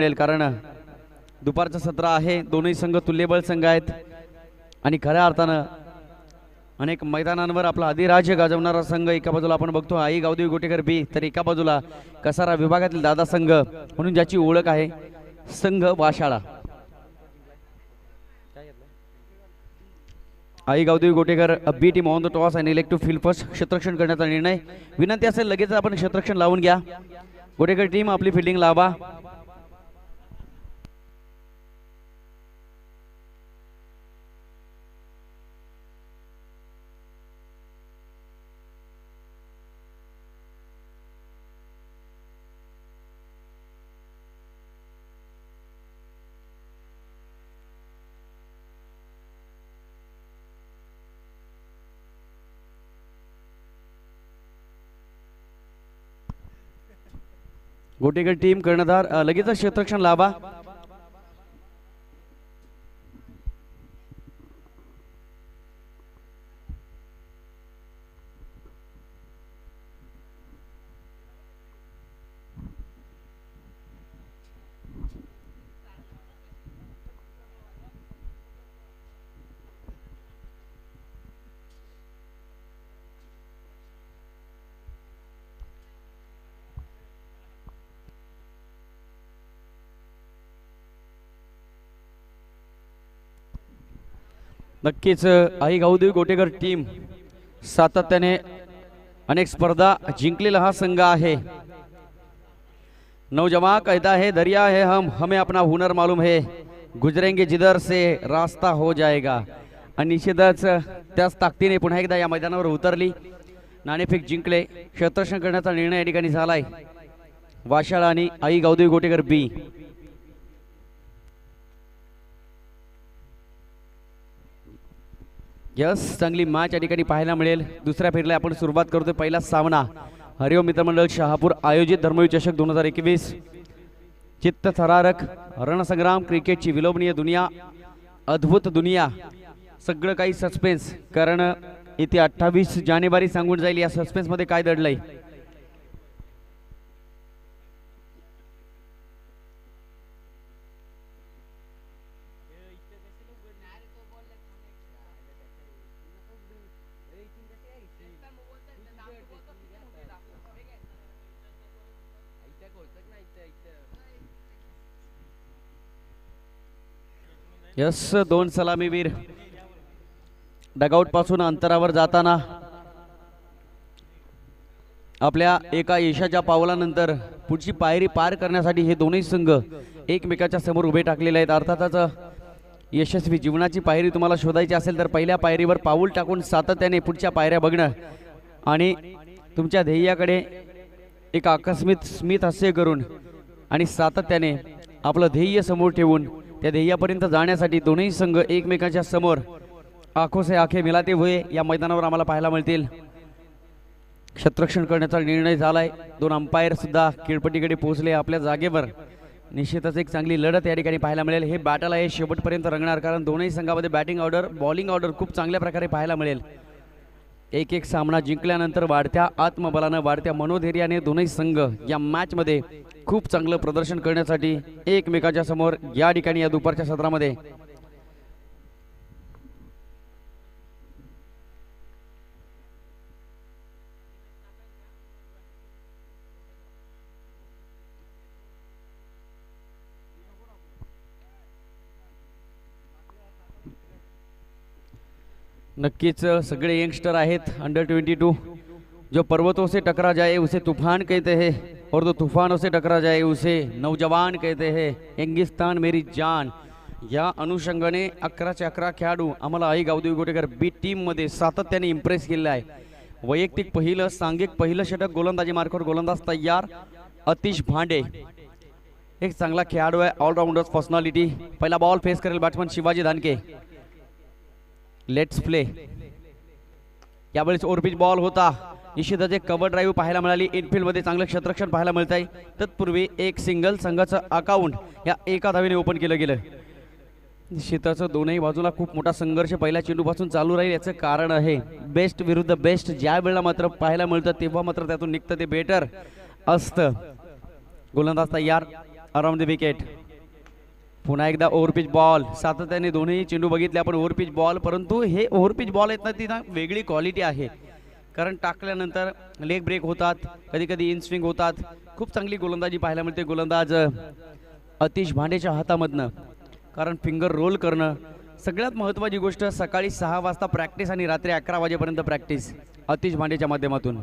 मिळेल, कारण दुपारचं सत्र आहे. दोन्ही संघ तुल्यबळ संघ आहेत आणि खऱ्या अर्थानं अनेक मैदानांवर आपला अधिराज्य गाजवणारा संघ एका बाजूला आपण बघतो आई गावदेवी गोटेकर बी, तर एका बाजूला कसारा विभागातील दादा संघ म्हणून ज्याची ओळख आहे संघ वाशाळा. आई गावदेवी गोटेकर बी टीम ऑन द टॉस आणि इलेक्ट टू फील्ड फर्स्ट. क्षेत्ररक्षण करण्याचा निर्णय. विनंती असेल लगेच आपण क्षेत्ररक्षण लावून घ्या. गोटेकर टीम आपली फिल्डिंग लावा. गोटेकर टीम कर्णधार लगेच क्षेत्ररक्षण लावा. नक्कीच आई गावदेवी गोटेकर टीम सातत्याने अनेक स्पर्धा जिंकलेला हा संघ आहे. नौजवान कहता है दरिया है हम, हमें अपना हुनर मालूम है, गुजरेंगे जिधर से रास्ता हो जाएगा. आणि निश्चितच त्याच ताकदीने पुन्हा एकदा या मैदानावर उतरली. नाणेफेक जिंकले. क्षेत्ररक्षण करण्याचा निर्णय या ठिकाणी झालाय वाशाळा आणि आई गावदेवी गोटेकर बी. यस, चांगली मॅच या ठिकाणी पाहायला मिळेल. दुसऱ्या फेरीला आपण सुरुवात करतोय. पहिला सामना हरिओम मित्रमंडळ शहापूर आयोजित धर्मवीर चषक 2021. चित्तथरारक रणसंग्राम, क्रिकेटची विलोभनीय दुनिया, अद्भुत दुनिया, सगळं काही सस्पेन्स. कारण येथे 28 जानेवारी सांगून जाईल या सस्पेन्स मध्ये काय दडलंय. यस, दोन सलामीवीर डगआउट पासून अंतरावर जाताना आपल्या एका यशाच्या पावलानंतर पुढची पायरी पार करण्यासाठी हे दोन्ही संघ एकमेकाच्या समोर उभे टाकलेले आहेत. अर्थातच यशस्वी जीवनाची पायरी तुम्हाला शोधायची असेल तर पहिल्या पायरीवर पाऊल टाकून सातत्याने पुढच्या पायऱ्या बघणं आणि तुमच्या ध्येयाकडे एक आकस्मित स्मित हास्य करून आणि सातत्याने आपलं ध्येय समोर ठेवून त्या ध्येयापर्यंत जाण्यासाठी दोन्ही संघ एकमेकांच्या समोर आंखों से आंखें मिलाते हुए या मैदानावर आम्हाला पाहायला मिळतील. क्षेत्ररक्षण करण्याचा निर्णय झालाय. दोन अंपायर सुद्धा खेळपट्टीकडे पोहोचले आपल्या जागेवर. निश्चितच एक चांगली लढत या ठिकाणी पाहायला मिळेल. हे बॅटल आहे शेवटपर्यंत रंगणार, कारण दोन्ही संघामध्ये बॅटिंग ऑर्डर बॉलिंग ऑर्डर खूप चांगल्या प्रकारे पाहायला मिळेल. एक एक सामना जिंकल्यानंतर वाढत्या आत्मबलानं वाढत्या मनोधैर्याने दोन्ही संघ या मॅचमध्ये खूप चांगलं प्रदर्शन करण्यासाठी एकमेकाच्या समोर या ठिकाणी या दुपारच्या सत्रामध्ये नक्कीच सगळे यंगस्टर आहेत. अंडर 22. जो पर्वतों से टकरा जाए उसे तूफान कहते हैं और जो तूफानों से टकरा जाए उसे नौजवान कहते हैं. यंगिस्तान मेरी जान या अनुषंगाने 11चे 11 खेळाडू आम्हाला आई गावदेवी गोटेकर बी टीम मध्ये सातत्याने इम्प्रेस केले आहे. वैयक्तिक पहिलं, सांघिक पहिलं षटक गोलंदाजी मार्कवर गोलंदाज तयार अतिश भांडे. एक चांगला खेळाडू आहे, ऑलराऊंडर पर्सनॅलिटी. पहिला बॉल फेस करेल बॅट्समन शिवाजी धानके. Let's play. यावेळेस ओव्हरपिच बॉल होता. निश्चितच एक कव्हर ड्राईव्ह पाहायला मिळाली. इनफिल्ड मध्ये चांगलं क्षेत्ररक्षण पाहायला मिळत आहे. तत्पूर्वी एक सिंगल संघाचं अकाउंट या एका धावेने ओपन केलं गेलं. निश्चितच दोनही बाजूला खूप मोठा संघर्ष पहिल्या चेंडूपासून चालू राहील. याचं कारण आहे बेस्ट विरुद्ध बेस्ट. ज्या वेळेला मात्र पाहायला मिळतं तेव्हा मात्र त्यातून निघतं ते बेटर असतं. गोलंदाज तयार. Around the wicket. पुन्हा एकदा ओव्हरपिच बॉल. सातत्याने दोन्ही चेंडू बघितले आपण ओव्हरपिच बॉल, परंतु हे ओव्हरपिच बॉल आहेत ना ती ना वेगळी क्वालिटी आहे. कारण टाकल्यानंतर लेग ब्रेक होतात, कधी कधी इन स्विंग होतात. खूप चांगली गोलंदाजी पाहायला मिळते गोलंदाज अतिश भांडेच्या हातामधनं. कारण फिंगर रोल करणं सगळ्यात महत्त्वाची गोष्ट. सकाळी 6 वाजता प्रॅक्टिस आणि रात्री 11 वाजेपर्यंत प्रॅक्टिस अतिश भांडेच्या माध्यमातून.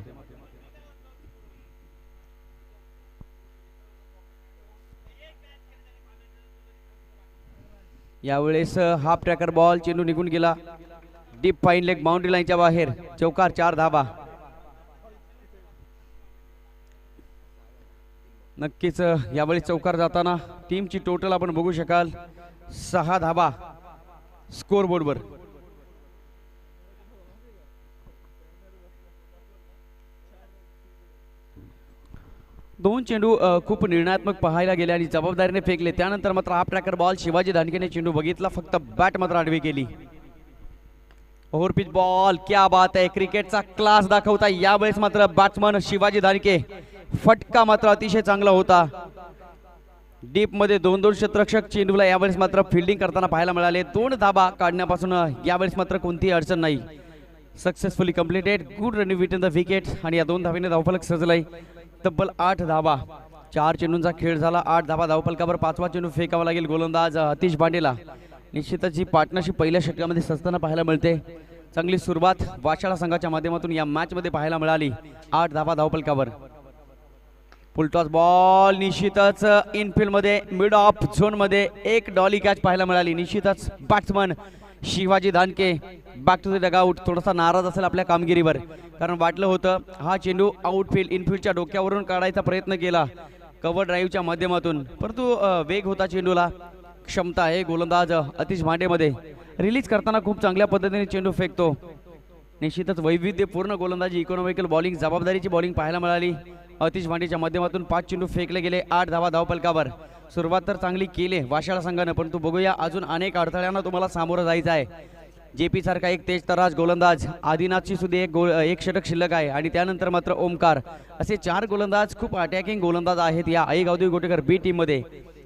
यावेळेस हाफ ट्रॅकर बॉल. चेंडू निघून गेला डीप फाईन लेग बाउंड्री लाईनच्या बाहेर. चौकार 4 धाबा. नक्कीच यावेळी चौकार जाताना टीमची टोटल आपण बघू शकाल 6 धाबा स्कोर बोर्डवर. दोन चेंडू खूप निर्णयात्मक पाहायला गेले आणि जबाबदारीने फेकले. त्यानंतर मात्र हाफ ट्रॅकर बॉल. शिवाजी धानकेने चेंडू बघितला, फक्त बॅट मात्र आडवी केली. Overpitch ball. क्या बात आहे, क्रिकेटचा क्लास दाखवता यावेळेस मात्र बॅट्समन शिवाजी धानके. फटका मात्र अतिशय चांगला होता. डीप मध्ये 2 क्षेत्ररक्षक चेंडूला यावेळेस मात्र फिल्डिंग करताना पाहायला मिळाले. 2 धाबा काढण्यापासून यावेळेस मात्र कोणतीही अडचण नाही. Successfully completed. Good running with in the wicket. आणि या 2 धावेने धावफलक सजलाय. तब्बल 8 धाबा. 4 चेंडूंचा खेळ झाला. 8 धाबा धावफलकावर. 5वा चेंडू फेकावा लागेल गोलंदाज अतिश भांडेला. निश्चितच ही पार्टनरशिप पहिल्या षटकामध्ये सस्ताना पाहायला मिळते. चांगली सुरुवात वाशाळा संघाच्या माध्यमातून या मॅच मध्ये पाहायला मिळाली. 8 धाबा धावफलकावर. Full toss ball. निश्चितच इनफिल्ड मध्ये मिड ऑफ झोन मध्ये एक डॉली कॅच पाहायला मिळाली. निश्चितच बॅट्समन शिवाजी धानके बॅक टू द डगआउट. थोडासा नाराज असेल आपल्या कामगिरीवर, कारण वाटलं होतं हा चेंडू आउटफील्ड इनफिल्डच्या डोक्यावरून काढायचा प्रयत्न केला कव्हर ड्राईव्हच्या माध्यमातून, परंतु वेग होता चेंडूला, क्षमता आहे गोलंदाज अतिश भांडेमध्ये. रिलीज करताना खूप चांगल्या पद्धतीने चेंडू फेकतो. निश्चितच वैविध्यपूर्ण गोलंदाजी, इकॉनॉमिकल बॉलिंग, जबाबदारीची बॉलिंग पाहायला मिळाली अतिश भांडेच्या माध्यमातून. 5 चेंडू फेकले गेले. 8 धावा धावफलकावर. सुरुवात तर चांगली केली वाशाळा संघानं, परंतु बघूया अजून अनेक अडथळ्यांना तुम्हाला सामोरं जायचं आहे. जेपी सारखा एक तेज तराज गोलंदाज, आदिनाथची सुद्धा एक षटक शिल्लक आहे, आणि त्यानंतर मात्र ओमकार, असे 4 गोलंदाज खूप अटॅकिंग गोलंदाज आहेत या आई गावदेवी गोटेकर बी टीम मध्ये.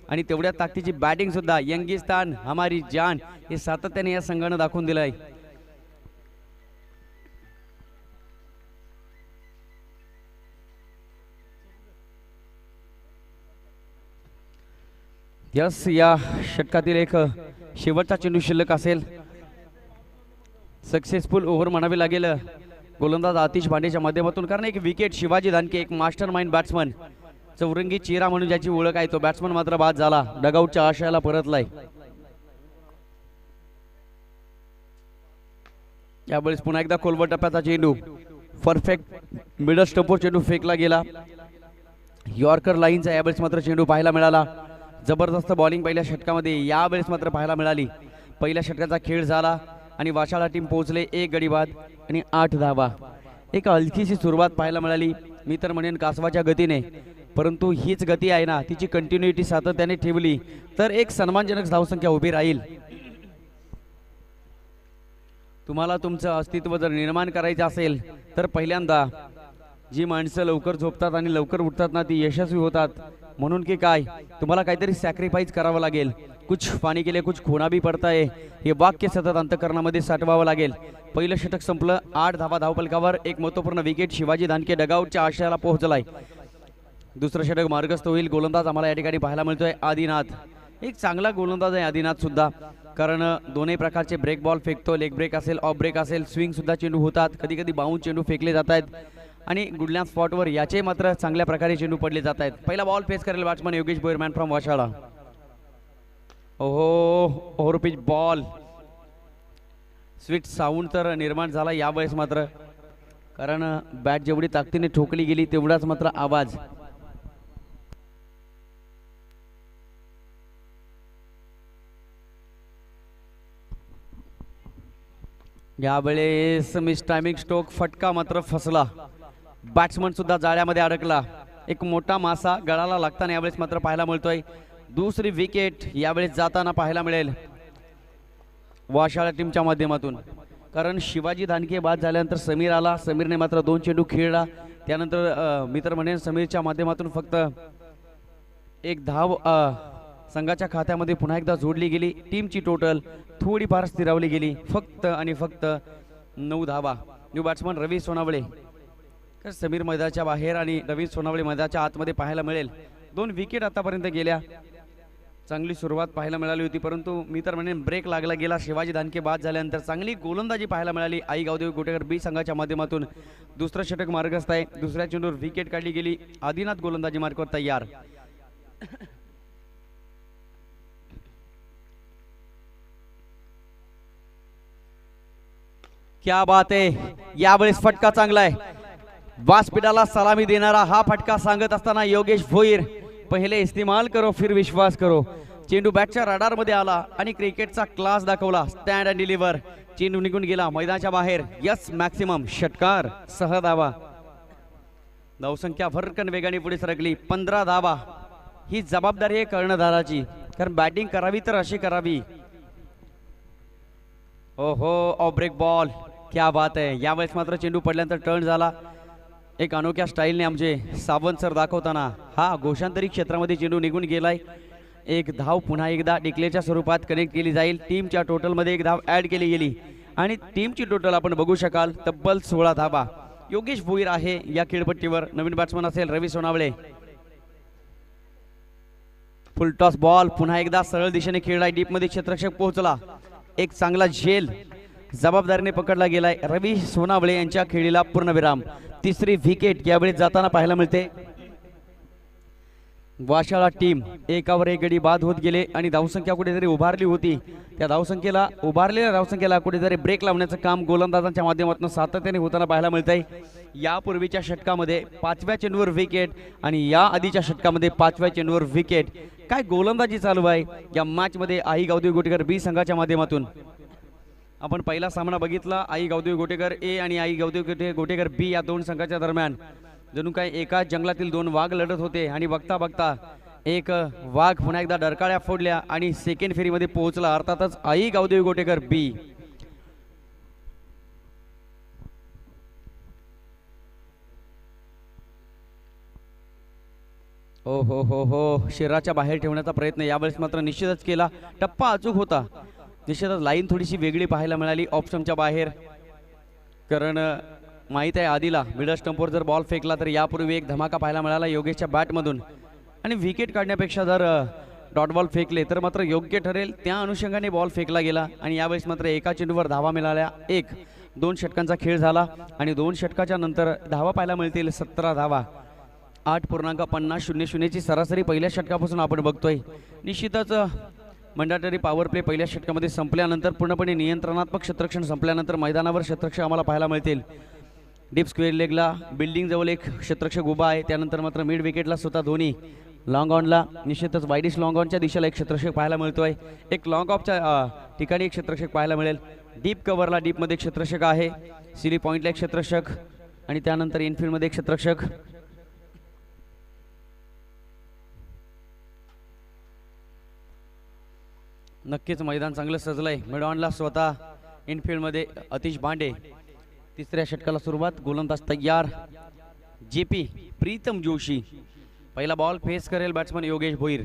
आणि तेवढ्या ताकदीची बॅटिंग सुद्धा यंगिस्तान हमारी जान हे सातत्याने या संघानं दाखवून दिलं आहे. यस, या षटकातील एक शेवटचा चेंडू शिल्लक असेल. सक्सेसफुल ओव्हर म्हणावी लागेल गोलंदाज आतिश भांडेच्या माध्यमातून, कारण एक विकेट. शिवाजी धानके एक मास्टर माइंड बॅट्समन, चौरंगी चेहरा म्हणून ज्याची ओळख आहे तो बॅट्समन मात्र बाद झाला, डगआउटच्या आशयाला परतलाय. यावेळेस पुन्हा एकदा खोलवर टप्प्याचा चेंडू, परफेक्ट मिडल स्टंपवर चेंडू फेकला गेला. यॉर्कर लाईनचा यावेळेस मात्र चेंडू पाहायला मिळाला. जबरदस्त बॉलिंग पहिल्या षटकामध्ये यावेळेस मात्र पाहायला मिळाली. पहिल्या षटकाचा खेळ झाला आणि वाशाळा टीम पोहोचले 1 गडी बाद आणि 8 धावा. एक हलकीशी सुरुवात पाहायला मिळाली, मी तर म्हणेन कासवाच्या गतीने, परंतु हीच गती आहे ना, तिची कंटिन्युटी सातत्याने ठेवली तर एक सन्मानजनक धावसंख्या उभी राहील. तुम्हाला तुमचं अस्तित्व जर निर्माण करायचं असेल तर पहिल्यांदा जी माणसं लवकर झोपतात आणि लवकर उठतात ना ती यशस्वी होतात. म्हणून की काय, तुम्हाला काहीतरी सॅक्रिफाईस करावं लागेल. कुछ पाणी के लिए कुछ खोना भी पडता है, हे वाक्य सतत अंतःकरणामध्ये साठवावं लागेल. पहिलं षटक संपलं. 8 धावा धावफलकावर. एक महत्त्वपूर्ण विकेट. शिवाजी धानके डगआउटच्या आशयाला पोहोचलाय. दुसरं षटक मार्गस्थ होईल. गोलंदाज आम्हाला या ठिकाणी पाहायला मिळतोय आदिनाथ. एक चांगला गोलंदाज आहे आदिनाथ सुद्धा, कारण दोन्ही प्रकारचे ब्रेक बॉल फेकतो. लेग ब्रेक असेल, ऑफ ब्रेक असेल, स्विंग सुद्धा चेंडू होतात. कधी कधी बाउंस चेंडू फेकले जात आहेत आणि गुडलँड स्पॉटवर याचे मात्र चांगल्या प्रकारे चेंडू पडले जात आहेत. पहिला बॉल फेस करेल बॅट्समन योगेश बोयरमॅन फ्रॉम वाशाळा. ओहो, ओव्हरपिच बॉल. स्वीट साऊंड तर निर्माण झाला यावेळेस मात्र, कारण बॅट जेवढी ताकदीने ठोकली गेली तेवढाच मात्र आवाज. यावेळेस मिस टायमिंग स्ट्रोक, फटका मात्र फसला. बॅट्समन सुद्धा जाळ्यामध्ये अडकला. एक मोठा मासा गळाला लागताना यावेळेस मात्र पाहायला मिळतोय. दुसरी विकेट यावेळेस जाताना पाहायला मिळेल वाशाळा टीमच्या माध्यमातून, कारण शिवाजी धानके बाद झाल्यानंतर समीर आला. समीरने मात्र 2 चेंडू खेळला. त्यानंतर मी तर म्हणेन समीरच्या माध्यमातून फक्त एक धाव संघाच्या खात्यामध्ये पुन्हा एकदा जोडली गेली. टीमची टोटल थोडीफार स्थिरावली गेली. फक्त आणि फक्त 9 धावा. न्यू बॅट्समन रवी सोनावळे, समीर मैदानाच्या बाहेर आणि रवी सोनावळे मैदानाच्या आतमध्ये पाहायला मिळेल. 2 विकेट आतापर्यंत गेल्या. चांगली सुरुवात पाहायला मिळाली होती, परंतु मी तर म्हणेन ब्रेक लागला गेला. शिवाजी दानके बाद झाल्यानंतर चांगली गोलंदाजी पाहायला मिळाली आई गावदेवी गोटेकर बी संघाच्या माध्यमातून. दुसरं षटक मार्गस्थ आहे. दुसऱ्या चेंडूवर विकेट काढली गेली. आदिनाथ गोलंदाजी मार्कवर तयार. क्या बात आहे. यावेळेस फटका चांगला आहे. व्यासपीठाला सलामी देणारा हा फटका सांगत असताना योगेश भोईर, पहिले इस्तेमाल करो फिर विश्वास करो. चेंडू बॅटच्या रडार मध्ये आला आणि क्रिकेटचा क्लास दाखवला. Stand and deliver. चेंडू निघून गेला मैदानाच्या बाहेर. यस मॅक्सिमम षटकार, 6 धावा. धावसंख्या भरकन वेगाने पुढे सरकली. 15 धावा. ही जबाबदारी आहे कर्णधाराची, कारण बॅटिंग करावी तर अशी करावी. ओहो, ऑफ ब्रेक बॉल. क्या बात आहे. यावेळेस मात्र चेंडू पडल्यानंतर टर्न झाला. एक अनोख्या स्टाईलने आमचे सावंत सर दाखवताना हा घोषांतरी क्षेत्रामध्ये चेंडू निघून गेलाय. एक धाव पुन्हा एकदा डिक्लेअरच्या स्वरूपात कनेक्ट केली जाईल. टीमच्या टोटलमध्ये एक धाव ॲड केली गेली आणि टीमची टोटल आपण बघू शकाल तब्बल 16 धावा. योगेश भोईर आहे या खेळपट्टीवर. नवीन बॅट्समन असेल रवी सोनावळे. फुलटॉस बॉल पुन्हा एकदा सरळ दिशेने खेळलाय. डीपमध्ये क्षेत्ररक्षक पोहोचला. एक चांगला झेल जबाबदारीने पकडला गेलाय. रवी सोनावळे यांच्या खेळीला पूर्णविराम. तिसरी विकेट यावेळी जाताना पाहायला मिळते. वाशाळा टीम एकावर एक गडी बाद होत गेले आणि धावसंख्या कुठेतरी उभारली होती. त्या उभारलेल्या धावसंख्येला कुठेतरी ब्रेक लावण्याचं काम गोलंदाजांच्या माध्यमातून सातत्याने होताना पाहायला मिळतंय. यापूर्वीच्या षटकामध्ये 5व्या चेंडूवर विकेट आणि या आधीच्या षटकामध्ये 5व्या चेंडूवर विकेट. काय गोलंदाजी चालू आहे या मॅच मध्ये आई गावदेवी गोटेकर बी संघाच्या माध्यमातून. आपण पहिला सामना बघितला आई गावदेवी गोटेकर ए आणि आई गावदेवी गोटेकर बी या 2 संघाच्या दरम्यान. जणू काय एका जंगलातील 2 वाघ लढत होते आणि बघता बघता एक वाघ पुन्हा एकदा डरकाळ्या फोडल्या आणि सेकंड फेरीमध्ये पोहोचला. अर्थातच आई गावदेवी गोटेकर बी. हो हो हो हो, शरीराच्या बाहेर ठेवण्याचा प्रयत्न यावेळेस मात्र निश्चितच केला. टप्पा अचूक होता. निश्चितच लाईन थोडीशी वेगळी पाहायला मिळाली ऑप्शनच्या बाहेर, कारण माहीत आहे आधीला मिडल स्टंपवर जर बॉल फेकला तर यापूर्वी एक धमाका पाहायला मिळाला योगेशच्या बॅटमधून. आणि विकेट काढण्यापेक्षा जर डॉट बॉल फेकले तर मात्र योग्य ठरेल. त्या अनुषंगाने बॉल फेकला गेला आणि यावेळेस मात्र एका चेंडूवर धावा मिळाल्या. 2 षटकांचा खेळ झाला आणि 2 षटकाच्या नंतर धावा पाहायला मिळतील 17 धावा. 8.50-0-0 ची सरासरी पहिल्या षटकापासून आपण बघतोय. निश्चितच मंडॅटरी पॉवर प्ले पहिल्या षटकामध्ये संपल्यानंतर पूर्णपणे नियंत्रणात्मक क्षेत्ररक्षण संपल्यानंतर मैदानावर क्षेत्ररक्षक आम्हाला पाहायला मिळतील. डीप स्क्वेअर लेगला बिल्डिंग जवळ एक क्षेत्ररक्षक उभा आहे. त्यानंतर मात्र मिड विकेटला स्वतः धोनी. लॉंग ऑनला निश्चितच वाईडिश लॉंग ऑनच्या दिशेला एक क्षेत्ररक्षक पाहायला मिळतोय. एक लॉंग ऑफच्या ठिकाणी एक क्षेत्ररक्षक पाहायला मिळेल. डीप कव्हरला डीपमध्ये क्षेत्ररक्षक आहे. सिली पॉईंटला एक क्षेत्ररक्षक आणि त्यानंतर इनफिल्डमध्ये एक क्षेत्ररक्षक. नक्कीच मैदान चांगलं सजलंय. मिड ऑनला स्वतः इनफिल्डमध्ये अतिश भांडे. तिसऱ्या षटकाला सुरुवात. गोलंदाज तयार. जेपी प्रीतम जोशी. पहिला बॉल फेस करेल batsman Yogesh Bhoir.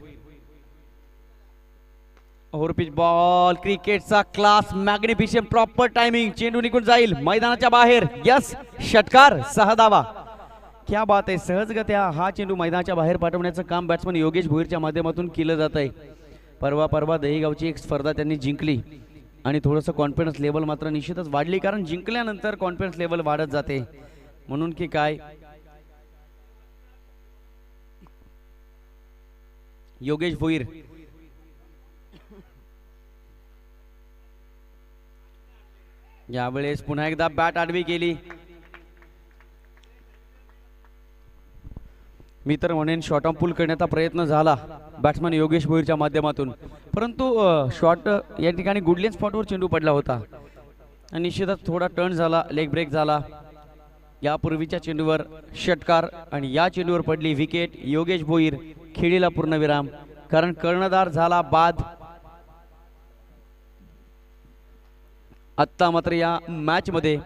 Overpitch ball. क्रिकेटचा क्लास, मॅग्निफिशियन, प्रॉपर टायमिंग. चेंडू निघून जाईल मैदानाच्या बाहेर. यस षटकार, 6 धावा. क्या बात आहे. सहजगत्या हा चेंडू मैदानाच्या बाहेर पाठवण्याचं काम बॅट्समन योगेश भोईरच्या माध्यमातून केलं जात आहे. परवा दहीगावची एक स्पर्धा त्यांनी जिंकली आणि थोडंसं कॉन्फिडन्स लेवल मात्र निश्चितच वाढली, कारण जिंकल्यानंतर कॉन्फिडन्स लेवल वाढत जाते. म्हणून की काय योगेश भोईर यावेळेस पुन्हा एकदा बॅट आडवी केली. मी तर म्हणेन शॉर्ट ऑन पुल करण्याचा प्रयत्न झाला बॅट्समन योगेश भोईरच्या माध्यमातून, परंतु शॉर्ट या ठिकाणी गुडलेन स्पॉटवर चेंडू पडला होता. निश्चितच थोडा टर्न झाला, लेग ब्रेक झाला. यापूर्वीच्या चेंडूवर षटकार आणि या चेंडूवर पडली विकेट. योगेश भोईर खेळीला पूर्णविराम, कारण कर्णधार झाला बाद. आत्ता मात्र या मॅच मध्ये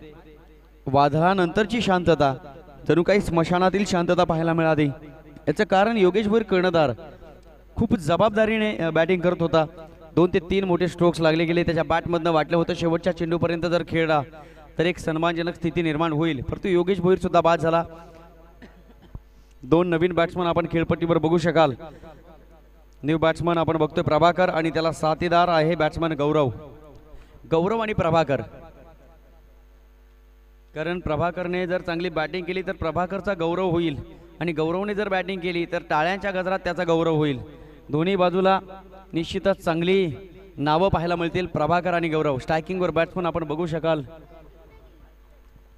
वादळानंतरची शांतता, जणू काही स्मशानातील शांतता पाहायला मिळाली. याचं कारण योगेश भोईर कर्णधार खूप जबाबदारीने बॅटिंग करत होता. 2 ते 3 मोठे स्ट्रोक्स लागले गेले त्याच्या बॅटमधनं. वाटलं होतं शेवटच्या चेंडूपर्यंत जर खेळला तर एक सन्मानजनक स्थिती निर्माण होईल, परंतु योगेश भोईर सुद्धा बाद झाला. 2 नवीन बॅट्समन आपण खेळपट्टीवर बघू शकाल. न्यू बॅट्समन आपण बघतोय प्रभाकर आणि त्याला साथीदार आहे बॅट्समन गौरव आणि प्रभाकर. कारण प्रभाकरने जर चांगली बॅटिंग केली तर प्रभाकरचा गौरव होईल आणि गौरवने जर बॅटिंग केली तर टाळ्यांच्या गजरात त्याचा गौरव होईल. दोन्ही बाजूला निश्चितच चांगली नावं पाहायला मिळतील, प्रभाकर आणि गौरव. स्ट्रायकिंगवर बॅट्समन आपण बघू शकाल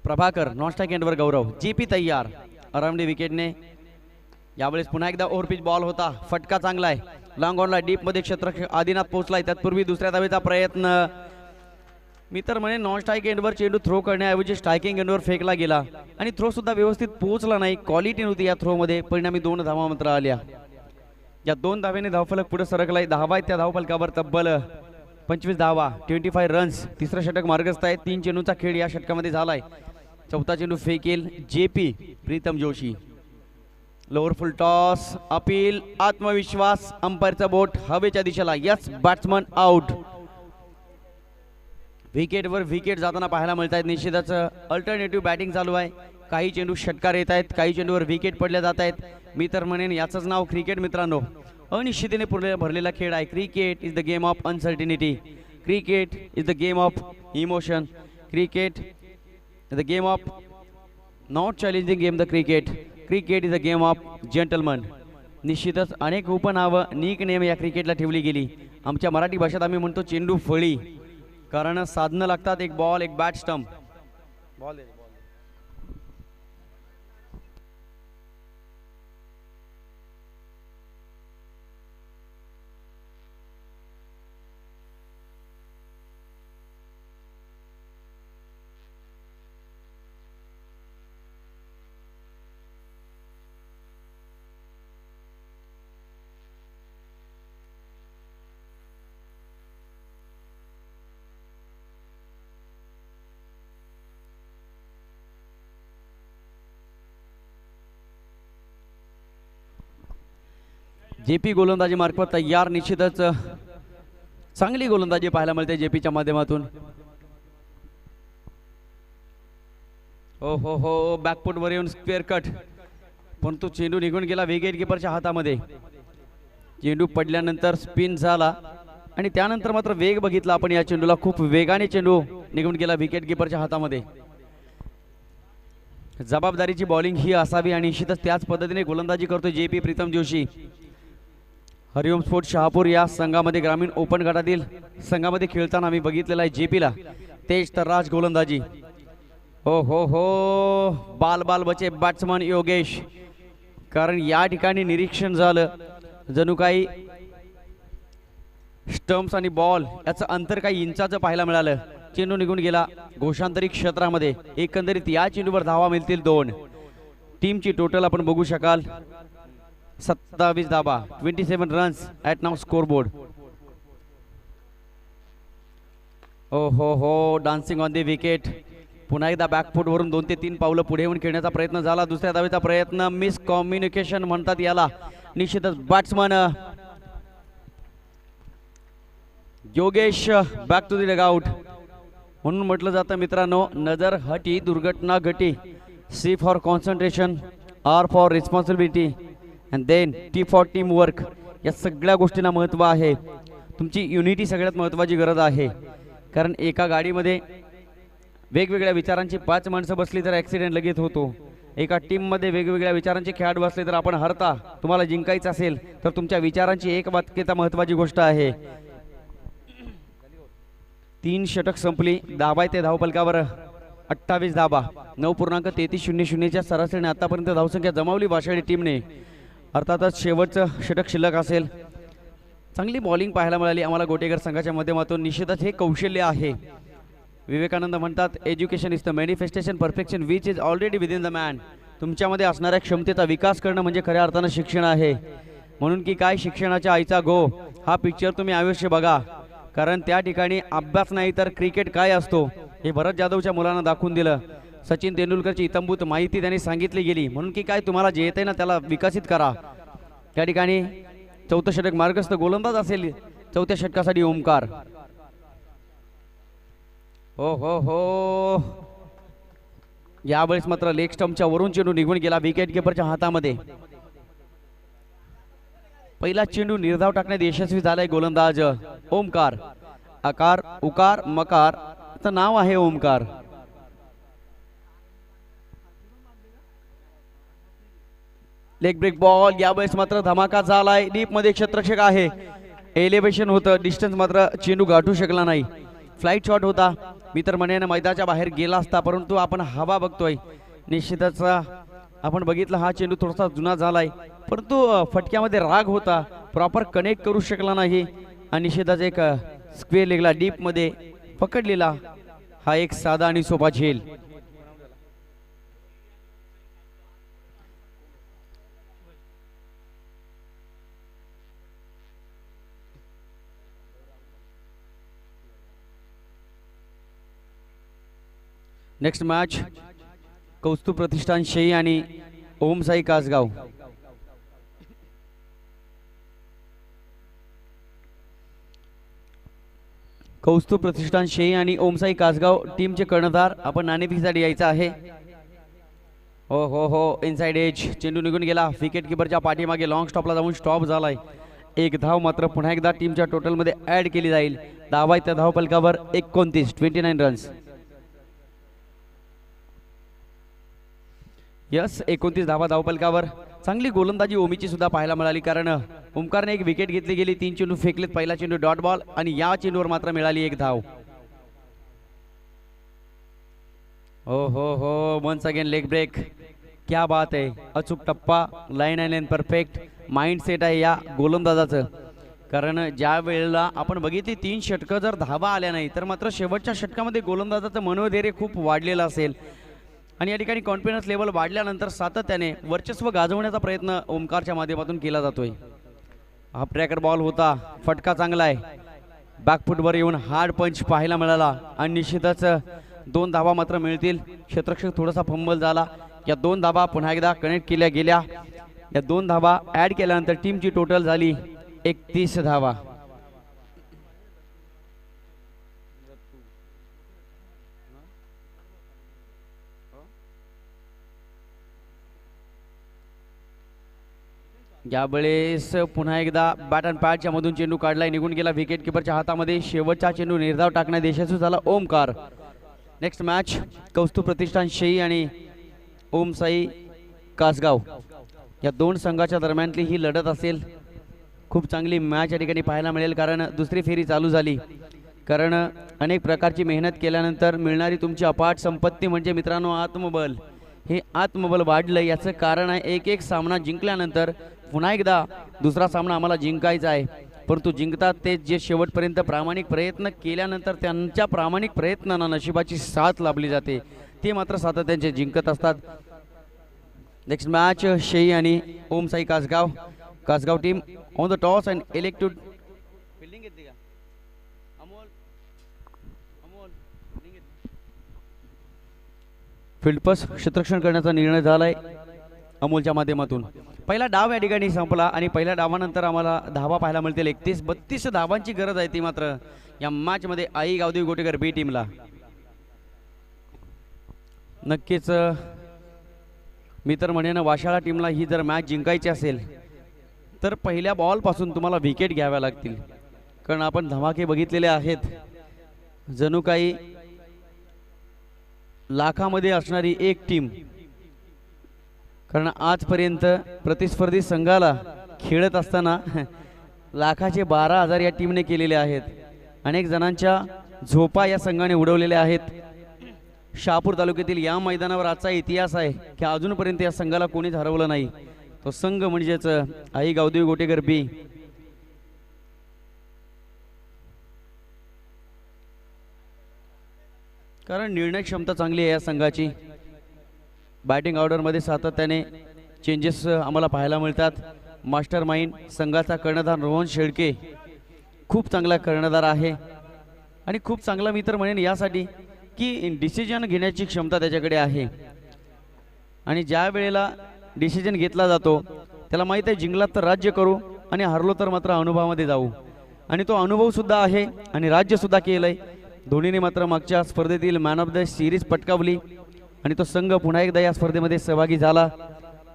प्रभाकर, नॉन स्ट्राइक एंडवर गौरव. जेपी तयार आरामडी विकेटने. यावेळेस पुन्हा एकदा ओव्हरपिच बॉल होता, फटका चांगला आहे, लॉंग ऑनला डीपमध्ये क्षेत्ररक्षक आदिनाथ पोहोचलाय. तत्पूर्वी दुसऱ्या धावेचा प्रयत्न. मी तर म्हणे नॉन स्ट्राइक एंडवर चेंडू थ्रो करण्याऐवजी स्ट्रायकिंग एंडवर फेकला गेला आणि थ्रो सुद्धा व्यवस्थित पोहोचला नाही. क्वालिटी नव्हती या थ्रोमध्ये. परिणामी 2 धावा मात्र आल्या. या 2 धावेने धावफलक पुढे सरकलाय. 10 आहेत त्या धावफलकावर. तब्बल 25 धावा, 25 रन्स. तिसरं षटक मार्गस्थ आहे. 3 चेंडूचा खेळ या षटकामध्ये झालाय. चौथा चेंडू फेकेल JP Pritam Joshi. Lower full toss, appeal, आत्मविश्वास, अंपायरचा बोट हवेच्या दिशेला. Yes, batsman out. विकेटवर विकेट जाताना पाहायला मिळत आहेत. निश्चितच अल्टरनेटिव्ह बॅटिंग चालू आहे. काही चेंडू षटकार येत आहेत, काही चेंडूवर विकेट पडल्या जात आहेत. मी तर म्हणेन याचंच नाव क्रिकेट मित्रांनो. अनिश्चिततेने भरलेला खेळ आहे. Cricket is the game of uncertainty. Cricket is the game of emotion. Cricket is the game of not challenging game. The cricket is a game of gentleman. निश्चितच अनेक उपनावं निक नेम या क्रिकेटला ठेवली गेली. आमच्या मराठी भाषेत आम्ही म्हणतो चेंडू फळी, कारण साधनं लागतात. एक बॉल, एक बॅट, स्टंप. बॉल जेपी गोलंदाजी मार्फत तयार. निश्चितच चांगली गोलंदाजी पाहायला मिळते जेपीच्या माध्यमातून. हो हो हो, बॅकफुटवर येऊन स्क्वेअर कट, परंतु चेंडू निघून गेला विकेट किपरच्या हातामध्ये. चेंडू पडल्यानंतर स्पिन झाला आणि त्यानंतर मात्र वेग बघितला आपण या चेंडूला. खूप वेगाने चेंडू निघून गेला विकेट किपरच्या हातामध्ये. जबाबदारीची बॉलिंग ही असावी आणि निश्चितच त्याच पद्धतीने गोलंदाजी करतो जेपी प्रीतम जोशी. हरिओम स्पोर्ट्स शहापूर या संघामध्ये, ग्रामीण ओपन गटातील संघामध्ये खेळताना आम्ही बघितलेला आहे जेपीला. तेज तर राज गोलंदाजी. हो हो हो, बाल बचे बॅट्समन योगेश. कारण या ठिकाणी निरीक्षण झालं जणू काही स्टंप्स आणि बॉल याचं अंतर काही इंचाचं पाहायला मिळालं. चेंडू निघून गेला घोषांतरी क्षेत्रामध्ये. एकंदरीत या चेंडूवर धावा मिळतील 2. टीमची टोटल आपण बघू शकाल 27 धावा, 27 runs at now score board. हो हो हो, डान्सिंग ऑन द विकेट. पुन्हा एकदा बॅकफुटवरून 2 ते 3 पावलं पुढे येऊन खेळण्याचा प्रयत्न झाला. दुसऱ्या धावेचा प्रयत्न, मिस कम्युनिकेशन म्हणतात याला. निश्चितच batsman Yogesh back to the dugout म्हणून म्हटलं जातं मित्रांनो. नजर हटी दुर्घटना घटी. C for concentration, R for responsibility and then T for teamwork. या सगळ्या गोष्टींना महत्त्व आहे. तुमची युनिटी सगळ्यात महत्त्वाची गरज आहे. कारण एका गाडीमध्ये वेगवेगळ्या विचारांची 5 माणसं बसली तर ॲक्सिडेंट लगेच होतो. एका टीममध्ये वेगवेगळ्या विचारांचे खेळाडू बसले तर आपण हरता. तुम्हाला जिंकायचं असेल तर तुमच्या विचारांची एकवाक्यता महत्त्वाची गोष्ट आहे. 3 षटक संपली. धावा ते धावफलकावर 28 धावा, 9.3300च्या सरासरीने आतापर्यंत धावसंख्या जमावली वाशाळी टीमने. अर्थातच शेवटचं षटक शिल्लक असेल. चांगली बॉलिंग पाहायला मिळाली आम्हाला गोटेकर संघाच्या माध्यमातून. निश्चितच हे कौशल्य आहे. विवेकानंद म्हणतात, education is the manifestation perfection which is already within the man. तुमच्यामध्ये असणाऱ्या क्षमतेचा विकास करणं म्हणजे खऱ्या अर्थानं शिक्षण आहे. म्हणून की काय, शिक्षणाच्या आईचा गो हा पिक्चर तुम्ही अवश्य बघा. कारण त्या ठिकाणी अभ्यास नाही तर क्रिकेट काय असतो हे भरत जाधवच्या मुलांना दाखवून दिलं. सचिन तेंडुलकरची इतंभूत माहिती त्यांनी सांगितली गेली. म्हणून की काय, तुम्हाला जे येते ना त्याला विकसित करा. त्या ठिकाणी चौथं षटक मार्गस्थ गोलंदाज असेल चौथ्या षटकासाठी ओमकार. हो हो हो, यावेळेस मात्र लेग स्टंपच्या वरून चेंडू निघून गेला विकेट किपरच्या हातामध्ये. पहिला चेंडू निर्धाव टाकण्यात यशस्वी झालाय गोलंदाज ओमकार. आकार उकार मकार नाव आहे ओमकार. लेग ब्रेक बॉल, यावेळेस मात्र धमाका झालाय. डीप मध्ये क्षेत्ररक्षक आहे, एलिव्हेशन होतं, डिस्टन्स मात्र चेंडू गाठू शकला नाही. फ्लाईट शॉट होता, मी तर म्हणेन मैदानाच्या बाहेर गेला असता, परंतु आपण हवा बघतोय. निश्चितच आपण बघितलं हा चेंडू थोडासा जुना झालाय, परंतु फटक्यामध्ये राग होता, प्रॉपर कनेक्ट करू शकला नाही आणि निश्चितच एक स्क्वेअर लेगला डीप मध्ये पकडलेला हा एक साधा आणि सोपा झेल. नेक्स्ट मॅच कौस्तुभ प्रतिष्ठान शेई आणि ओम साई कासगाव. कौस्तुभ प्रतिष्ठान शेई आणि ओम साई कासगाव टीमचे कर्णधार आपण नाणेफेकीसाठी यायचं आहे. हो हो हो, इनसाइड एज, चेंडू निघून गेला विकेट किपरच्या पाठीमागे लॉंग स्टॉपला जाऊन स्टॉप झालाय. एक धाव मात्र पुन्हा एकदा टीमच्या टोटल मध्ये ऍड केली जाईल. धावा त्या धावफलकावर 29 रन्स. यस, 29 धावा धावफलकावर. चांगली गोलंदाजी ओमीची सुद्धा पाहायला मिळाली, कारण ओमकारने एक विकेट घेतली गेली, 3 चेंडू फेकलेत, पहिला चेंडू डॉट बॉल आणि या चेंडूवर मात्र मिळाली एक धाव. हो हो हो, वन्स अगेन लेग ब्रेक, क्या बात आहे. अचूक टप्पा, line and line perfect mind set आहे या गोलंदाजाचं. कारण ज्या वेळेला आपण बघितली 3 षटकं जर धावा आल्या नाही तर मात्र शेवटच्या षटकामध्ये गोलंदाजाचं मनोधैर्य खूप वाढलेलं असेल आणि या ठिकाणी कॉन्फिडन्स लेवल वाढल्यानंतर सातत्याने वर्चस्व गाजवण्याचा प्रयत्न ओमकारच्या माध्यमातून केला जातोय. हा ट्रॅकर बॉल होता, फटका चांगला आहे, बॅकफुटवर येऊन हार्ड पंच पाहायला मिळाला आणि निश्चितच 2 धावा मात्र मिळतील. क्षेत्ररक्षक थोडासा फंबल झाला. या 2 धावा पुन्हा एकदा कनेक्ट केल्या गेल्या. या 2 धावा ऍड केल्यानंतर टीमची टोटल झाली 31 धावा. यावेळेस पुन्हा एकदा बॅट अँड पॅडच्या मधून चेंडू काढलाय, निघून गेला विकेट किपरच्या हातामध्ये. शेवटचा चेंडू निर्धाव टाकण्यात यशस्वी झाला ओमकार. नेक्स्ट मॅच कौस्तुभ प्रतिष्ठान शेई आणि ओम साई कासगाव या 2 संघाच्या दरम्यानली ही लढत असेल. खूप चांगली मॅच या ठिकाणी पाहायला मिळेल, कारण दुसरी फेरी चालू झाली. कारण अनेक प्रकारची मेहनत केल्यानंतर मिळणारी तुमची अपाट संपत्ती म्हणजे मित्रांनो आत्मबल. हे आत्मबल वाढलं याचं कारण आहे एक सामना जिंकल्यानंतर पुन्हा एकदा दुसरा सामना आम्हाला जिंकायचा आहे, परंतु जिंकतात ते जे शेवटपर्यंत प्रामाणिक प्रयत्न केल्यानंतर त्यांच्या प्रामाणिक प्रयत्नांना नशिबाची साथ लाभली जाते, ते मात्र सातत्याने जिंकत असतात. नेक्स्ट मॅच शेई आणि Om Sai Kasgaon. Kasgaon team on the toss and elected fielding येते का अमोल अमोल फील्डपस क्षेत्ररक्षण करण्याचा निर्णय झालाय अमोलच्या माध्यमातून. पहिला डाव या ठिकाणी संपला आणि पहिल्या डावानंतर आम्हाला धावा पाहायला मिळतील. 31-32 धावांची गरज आहे ती मात्र या मॅच मध्ये आई गावदेवी गोटेकर बी टीमला. नक्कीच मी तर म्हणेन वाशाळा टीमला ही जर मॅच जिंकायची असेल तर पहिल्या बॉल पासून तुम्हाला विकेट घ्याव्या लागतील, कारण आपण धमाके बघितलेले आहेत. जणू काही लाखामध्ये असणारी एक टीम, कारण आजपर्यंत प्रतिस्पर्धी संघाला खेळत असताना लाखाचे 12,000 या टीमने केलेले आहेत. अनेक जणांच्या झोपा या संघाने उडवलेल्या आहेत. शहापूर तालुक्यातील या मैदानावर आजचा इतिहास आहे की अजूनपर्यंत या संघाला कोणीच हरवलं नाही. तो संघ म्हणजेच आई गावदेवी गोटेकर बी. कारण निर्णय क्षमता चांगली आहे या संघाची. बॅटिंग ऑर्डरमध्ये सातत्याने चेंजेस आम्हाला पाहायला मिळतात. मास्टर माइंड संघाचा कर्णधार रोहन शेळके खूप चांगला कर्णधार आहे आणि खूप चांगला मी तर म्हणेन यासाठी की डिसिजन घेण्याची क्षमता त्याच्याकडे आहे आणि ज्या वेळेला डिसिजन घेतला जातो त्याला माहित आहे जिंकलात तर राज्य करू आणि हरलो तर मात्र अनुभवामध्ये जाऊ, आणि तो अनुभव सुद्धा आहे आणि राज्य सुद्धा केलंय. धोनीने मात्र मागच्या स्पर्धेतील मॅन ऑफ द सिरीज पटकावली आणि तो संघ पुन्हा एकदा या स्पर्धेमध्ये सहभागी झाला.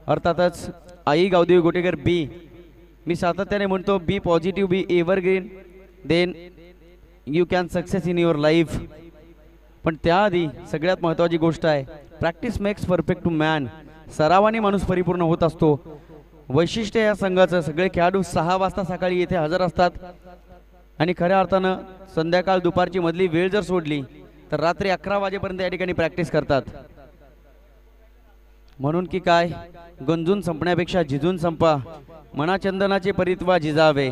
अर्थातच आई गावदेवी गोटेकर बी, मी सातत्याने म्हणतो be positive, be evergreen, then you can success in your life. पण त्याआधी सगळ्यात महत्त्वाची गोष्ट आहे, practice makes perfect to man. सरावाने माणूस परिपूर्ण होत असतो. वैशिष्ट्य या संघाचं, सगळे खेळाडू 6 वाजता सकाळी येथे हजर असतात आणि खऱ्या अर्थानं संध्याकाळ दुपारची मधली वेळ जर सोडली तर रात्री 11 वाजेपर्यंत या ठिकाणी प्रॅक्टिस करतात. म्हणून की काय, गंजून संपण्यापेक्षा झिजून संपा, मना चंदनाचे परित्वा झिजावे.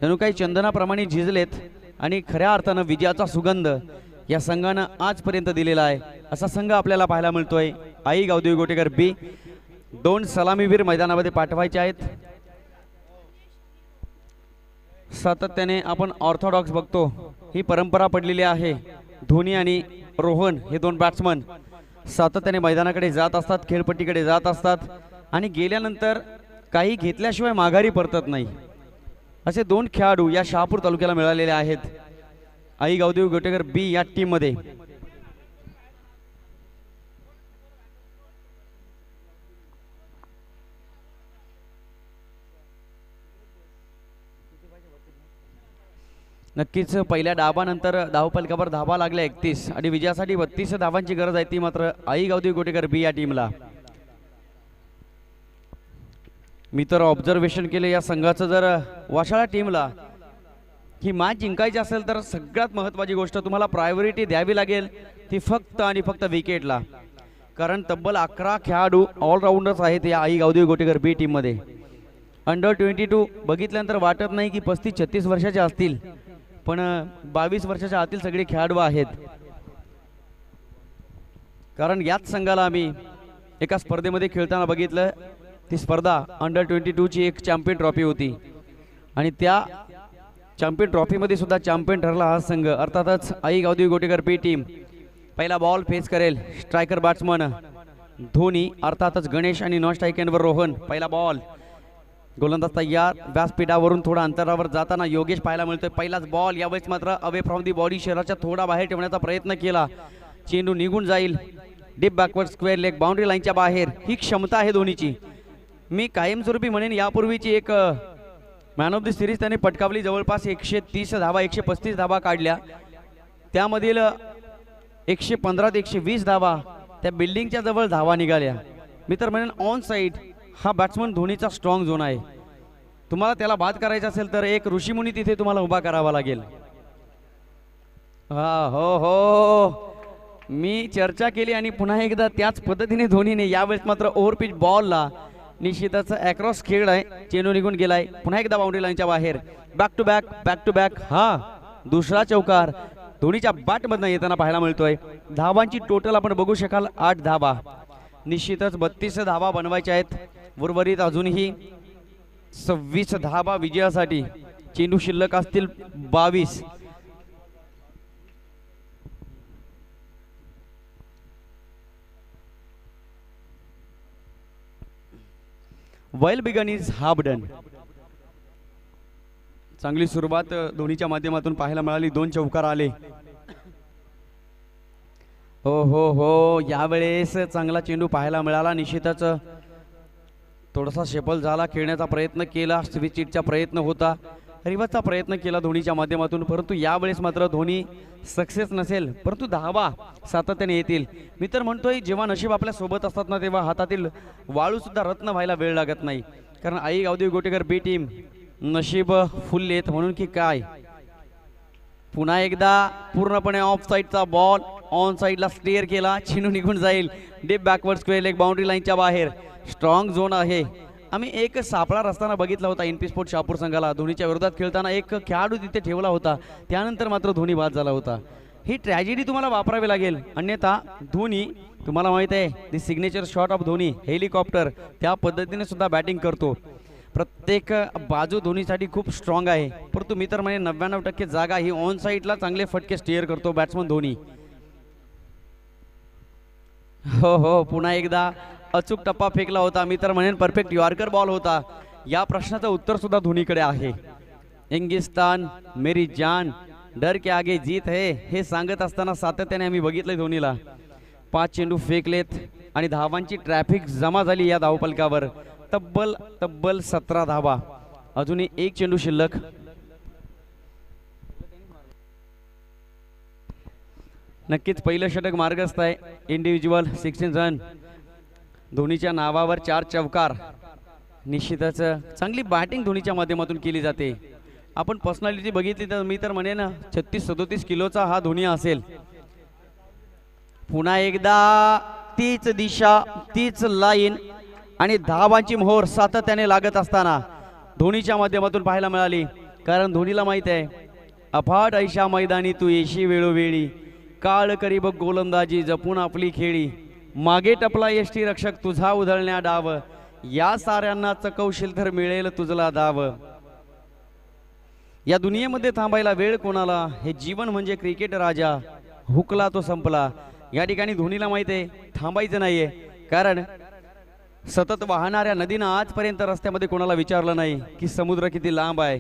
जणू काही चंदनाप्रमाणे झिजलेत आणि खऱ्या अर्थानं विजयाचा सुगंध या संघानं आजपर्यंत दिलेला आहे. असा संघ आपल्याला पाहायला मिळतोय. आई गावदेवी गोटेकर बी. 2 सलामीवीर मैदानामध्ये पाठवायचे आहेत. सातत्याने आपण ऑर्थोडॉक्स बघतो, ही परंपरा पडलेली आहे. धोनी आणि रोहन हे 2 बॅट्समन सातत्याने मैदानाकडे जात असतात, खेळपट्टीकडे जात असतात आणि गेल्यानंतर काही घेतल्याशिवाय माघारी परतत नाही. असे 2 खेळाडू या शहापूर तालुक्याला मिळालेले आहेत. आई गावदेवी गोटेकर बी या टीम मध्ये. नक्कीच पहिल्या डावानंतर धावफलकावर धावा लागल्या 31 आणि विजयासाठी 32 धावांची गरज आहे, ती मात्र आई गावदेवी गोटेकर बी या टीमला. मी तर ऑब्झर्वेशन केले या संघाचं, जर वाशाळा टीमला ही मॅच जिंकायची असेल तर सगळ्यात महत्त्वाची गोष्ट तुम्हाला प्रायोरिटी द्यावी लागेल ती फक्त आणि फक्त विकेटला. कारण तब्बल 11 खेळाडू ऑलराऊंडर्स आहेत या आई गावदेवी गोटेकर बी टीममध्ये. अंडर 22 बघितल्यानंतर वाटत नाही की 35-36 वर्षाचे असतील, पण 22 वर्षाच्या आतील सगळे खेळाडू आहेत. कारण याच संघाला आम्ही एका स्पर्धेमध्ये खेळताना बघितलं. ती स्पर्धा अंडर 22 ची एक चॅम्पियन ट्रॉफी होती आणि त्या चॅम्पियन ट्रॉफीमध्ये सुद्धा चॅम्पियन ठरला हा संघ. अर्थातच आई गावदेवी गोटेकर बी टीम. पहिला बॉल फेस करेल स्ट्रायकर बॅट्समन धोनी, अर्थातच गणेश आणि नॉन स्ट्रायकरवर रोहन. पहिला बॉल, गोलंदाज तयार. व्यासपीठावरून थोडा अंतरावर जाताना योगेश पाहायला मिळतोय. पहिलाच बॉल, यावेळेस मात्र अवे फ्रॉम दी बॉडी, शरीराच्या थोडा बाहेर ठेवण्याचा प्रयत्न केला. चेंडू निघून जाईल. Deep backward square leg, boundary लाईनच्या बाहेर. ही क्षमता आहे धोनीची. मी कायमस्वरूपी म्हणेन यापूर्वीची एक मॅन ऑफ द सिरीज त्याने पटकावली. जवळपास 130 धावा, 135 धावा काढल्या. त्यामधील 115 ते 120 धावा त्या बिल्डिंगच्या जवळ धावा निघाल्या. मी तर म्हणेन ऑन साईड हा बॅट्समन धोनीचा स्ट्रॉंग झोन आहे. तुम्हाला त्याला बाद करायचा असेल तर एक ऋषीमुनी तिथे तुम्हाला उभा करावा लागेल. हा हो हो, मी चर्चा केली आणि पुन्हा एकदा त्याच पद्धतीने धोनीने यावेळेस मात्र ओव्हरपिच बॉलला निश्चितच ॲक्रॉस खेळ आहे. चेंडू निघून गेलाय. पुन्हा एकदा बाउंड्री लाईनच्या बाहेर. Back to back, back to back. हा दुसरा चौकार धोनीच्या बॅटमधनं येताना पाहायला मिळतोय. धावांची टोटल आपण बघू शकाल 8 धावा. निश्चितच 32 धावा बनवायच्या आहेत. उर्वरित अजूनही 26 धावा विजयासाठी. चेंडू शिल्लक असतील 22. Well begun is half done. चांगली सुरुवात धोनीच्या माध्यमातून पाहायला मिळाली. 2 चौकार आले. हो हो हो, यावेळेस चांगला चेंडू पाहायला मिळाला. निश्चितच थोडासा शेपल झाला, खेळण्याचा प्रयत्न केला, स्विचिटचा प्रयत्न होता, रिवर्सचा प्रयत्न केला धोनीच्या माध्यमातून, परंतु यावेळेस मात्र धोनी सक्सेस नसेल, परंतु धावा सातत्याने येतील. मी तर म्हणतोय जेव्हा नशीब आपल्या सोबत असतात ना, तेव्हा हातातील वाळू सुद्धा रत्न व्हायला वेळ लागत नाही. कारण आई गावदेवी गोटेकर बी टीम नशीब फुल येत म्हणून की काय. पुन्हा एकदा पूर्णपणे ऑफ साईडचा बॉल ऑन साईडला स्टेअर केला. चेंडू निघून जाईल. Deep backward square leg, boundary लाईनच्या बाहेर. स्ट्रॉंग झोन आहे. आम्ही एक सापळा रस्ताना बघितला होता एनपी स्पोर्ट शहापूर संघाला. धोनीच्या विरोधात खेळताना एक खेळाडू तिथे ठेवला होता, त्यानंतर मात्र धोनी बाद झाला होता. ही ट्रॅजेडी तुम्हाला वापरावी लागेल, अन्यथा धोनी, तुम्हाला माहित आहे the signature shot of Dhoni, helicopter, त्या पद्धतीने सुद्धा बॅटिंग करतो. प्रत्येक बाजू धोनीसाठी खूप स्ट्रॉंग आहे, परंतु मी तर म्हणे 99% जागा ही ऑन साईडला चांगले फटके स्टेअर करतो बॅट्समन धोनी. हो हो, पुन्हा एकदा अचूक टप्पा फेकला होता. मी तर म्हणेन परफेक्ट यॉर्कर बॉल होता. या प्रश्नाचं उत्तर सुद्धा धोनीकडे आहे. इंगिस्तान मेरी जान डर के आगे जीत है हे सांगत असताना सातत्याने आम्ही बघितलंय धोनीला. 5 चेंडू फेकलेत आणि धावांची ट्रॅफिक जमा झाली या धावफलकावर. तब्बल 17 धावा. अजूनही एक चेंडू शिल्लक. नक्कीच पहिलं षटक मार्गस्थ आहे. Individual 16 run. धोनीच्या नावावर 4 चौकार. निश्चितच चांगली बॅटिंग धोनीच्या माध्यमातून केली जाते. आपण पर्सनॅलिटी बघितली तर मी तर म्हणेन 36-37 किलोचा हा धोनी असेल. पुन्हा एकदा तीच दिशा तीच लाईन आणि धावांची मोहर सातत्याने लागत असताना धोनीच्या माध्यमातून पाहायला मिळाली. कारण धोनीला माहित आहे अफाट ऐशा मैदानी तू येशी वेळोवेळी, काळ करी बघ गोलंदाजी जपून आपली खेळी, मागे टपला यष्टी रक्षक तुझा उधळण्या डाव, या साऱ्यांना चकवशील तर मिळेल तुझला दाव. या दुनियेमध्ये थांबायला वेळ कोणाला, हे जीवन म्हणजे क्रिकेट राजा, हुकला तो संपला. या ठिकाणी धोनीला माहित आहे थांबायचं नाहीये. कारण सतत वाहणाऱ्या नदीनं आजपर्यंत रस्त्यामध्ये कोणाला विचारलं नाही की समुद्र किती लांब आहे.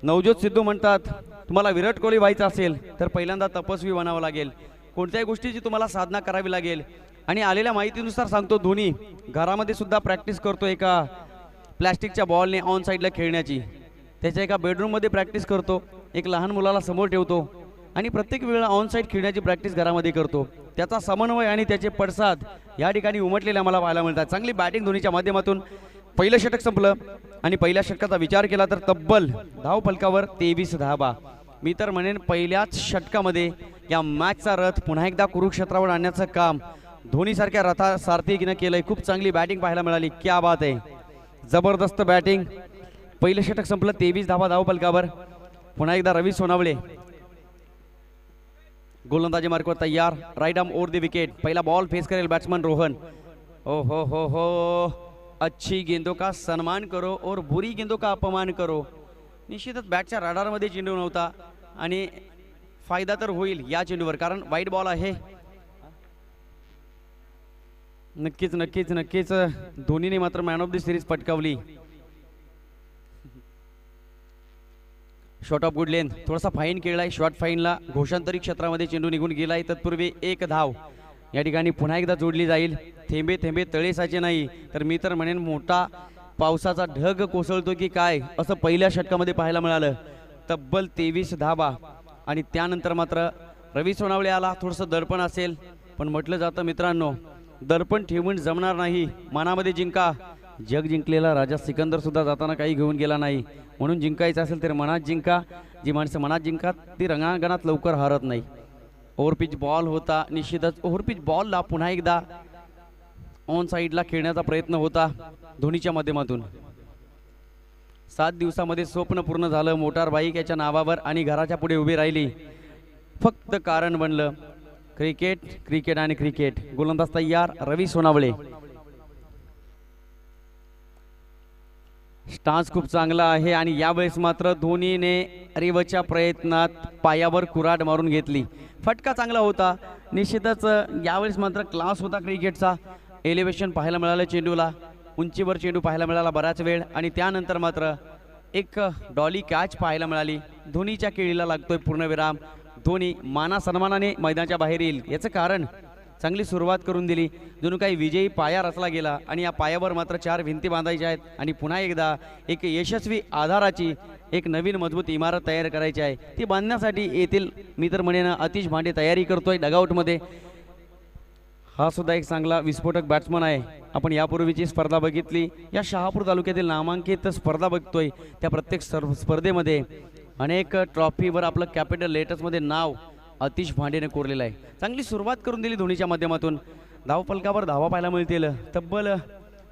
नवज्योत सिद्धू म्हणतात तुम्हाला विराट कोहली व्हायचं असेल तर पहिल्यांदा तपस्वी बनावं लागेल. कोणत्याही गोष्टीची तुम्हाला साधना करावी लागेल. आणि आलेल्या माहितीनुसार सांगतो धोनी घरामध्ये सुद्धा प्रॅक्टिस करतो एका प्लॅस्टिकच्या बॉलने ऑन साईडला खेळण्याची. त्याच्या एका बेडरूममध्ये प्रॅक्टिस करतो. एक लहान मुलाला समोर ठेवतो आणि प्रत्येक वेळेला ऑन साईड खेळण्याची प्रॅक्टिस घरामध्ये करतो. त्याचा समन्वय आणि त्याचे पडसाद या ठिकाणी उमटलेले आम्हाला पाहायला मिळतात. चांगली बॅटिंग धोनीच्या माध्यमातून. पहिलं षटक संपलं आणि पहिल्या षटकाचा विचार केला तर तब्बल धावफलकावर 23 धावा. मी तर म्हणेन पहिल्याच षटकामध्ये या मॅचचा रथ पुन्हा एकदा कुरुक्षेत्रावर आणण्याचं काम धोनीसारख्या रथासारथीनं केलंय. खूप चांगली बॅटिंग पाहायला मिळाली. क्या बात आहे, जबरदस्त बॅटिंग. पहिलं षटक संपलं 23 धावा धावफलकावर. पुन्हा एकदा रवी सोनावळे गोलंदाजी मार्कवर तयार. Right arm over the wicket. पहिला बॉल फेस करेल बॅट्समन रोहन. ओ हो, अच्छी गेंदों का सन्मान करो और बुरी गेंदों का अपमान करो. निश्चितच बॅटच्या रडारमध्ये चेंडू नव्हता आणि फायदा तर होईल या चेंडूवर कारण वाईट बॉल आहे. नक्कीच धोनीने मात्र मॅन ऑफ द सिरीज पटकावली. Shot of good length. थोडासा फाईन केलाय शॉर्ट फाईनला. घोषांतरी क्षेत्रामध्ये चेंडू निघून गेलाय. तत्पूर्वी एक धाव या ठिकाणी पुन्हा एकदा जोडली जाईल. थेंबे थेंबे तळे साचे नाही तर मी तर म्हणेन मोठा पावसाचा ढग कोसळतो की काय असं पहिल्या षटकामध्ये पाहायला मिळालं. तब्बल 23 धावा आणि त्यानंतर मात्र रवी सोनावळे आला. थोडंसं दडपण असेल पण म्हटलं जातं मित्रांनो दडपण ठेवून जमणार नाही. मनामध्ये जिंका. जग जिंकलेला राजा सिकंदर सुद्धा जाताना काही घेऊन गेला नाही. म्हणून जिंकायचं असेल तर मनात जिंका. जी माणसं मनात जिंकतात ती रंगांगणात लवकर हारत नाही. ओव्हरपिच बॉल होता. निश्चितच ओव्हरपिच बॉलला पुन्हा एकदा ऑन साईडला खेळण्याचा प्रयत्न होता धोनीच्या माध्यमातून. 7 दिवसामध्ये स्वप्न पूर्ण झालं. मोटार बाईक याच्या नावावर आणि घराच्या पुढे उभी राहिली. फक्त कारण बनलं क्रिकेट आणि क्रिकेट. गोलंदाज तयार रवी सोनावळे. स्टान्स खूप चांगला आहे आणि यावेळेस मात्र धोनीने रिवच्या प्रयत्नात पायावर कुऱ्हाड मारून घेतली. फटका चांगला होता. निश्चितच यावेळेस मात्र क्लास होता क्रिकेटचा. एलिव्हेशन पाहायला मिळालं चेंडूला. उंचीवर चेंडू पाहायला मिळाला बराच वेळ आणि त्यानंतर मात्र एक डॉली कॅच पाहायला मिळाली. धोनीच्या केळीला लागतोय पूर्णविराम. धोनी माना सन्मानाने मैदानाच्या बाहेर येईल. याचं कारण चांगली सुरुवात करून दिली. जणू काही विजयी पाया रचला गेला आणि या पायावर मात्र 4 भिंती बांधायच्या आहेत आणि पुन्हा एकदा एक यशस्वी आधाराची एक नवीन मजबूत इमारत तयार करायची आहे. ती बांधण्यासाठी येथील मी तर म्हणेन अतिश भांडे तयारी करतोय डगआउटमध्ये. हा सुद्धा एक चांगला विस्फोटक बॅट्समन आहे. आपण यापूर्वीची स्पर्धा बघितली. या शहापूर तालुक्यातील नामांकित स्पर्धा बघतोय. त्या प्रत्येक स्पर्धेमध्ये अनेक ट्रॉफीवर आपलं कॅपिटल लेटर्समध्ये नाव अतिश भांडेने कोरलेलं आहे. चांगली सुरुवात करून दिली धोनीच्या माध्यमातून. धावफलकावर धावा पाहायला मिळतील. तब्बल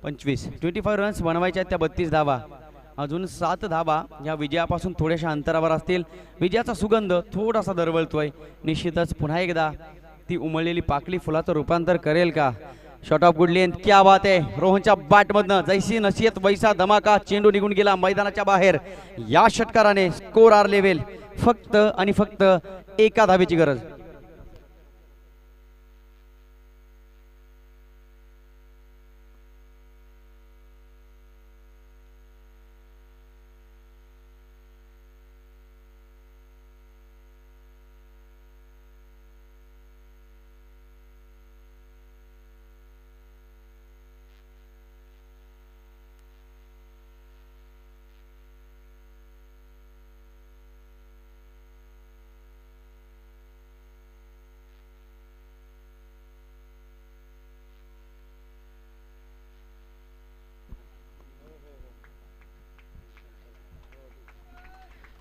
25 रन्स बनवायच्या आहेत. त्या 32 धावा. अजून 7 धावा या विजयापासून थोड्याशा अंतरावर असतील. विजयाचा सुगंध थोडासा दरवळतोय. निश्चितच पुन्हा एकदा ती उमळलेली पाकळी फुलाचं रूपांतर करेल का. Shot of good length. क्या बात आहे. रोहनच्या बॅटमधनं जैसी नसीहत वैसा धमाका. चेंडू निघून गेला मैदानाच्या बाहेर. या षटकाराने स्कोर आर लेव्हल. फक्त आणि फक्त एका धावेची गरज.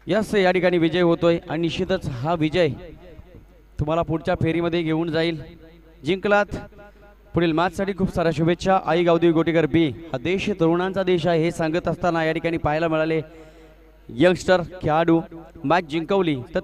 यस या ठिकाणी विजय होतोय आणि निश्चितच हा विजय तुम्हाला पुढच्या फेरीमध्ये घेऊन जाईल. जिंकलात. पुढील मॅचसाठी खूप साऱ्या शुभेच्छा. आई गावदेवी गोटेकर बी हा देश तरुणांचा देश आहे हे सांगत असताना या ठिकाणी पाहायला मिळाले यंगस्टर खेळाडू मॅच जिंकवली तर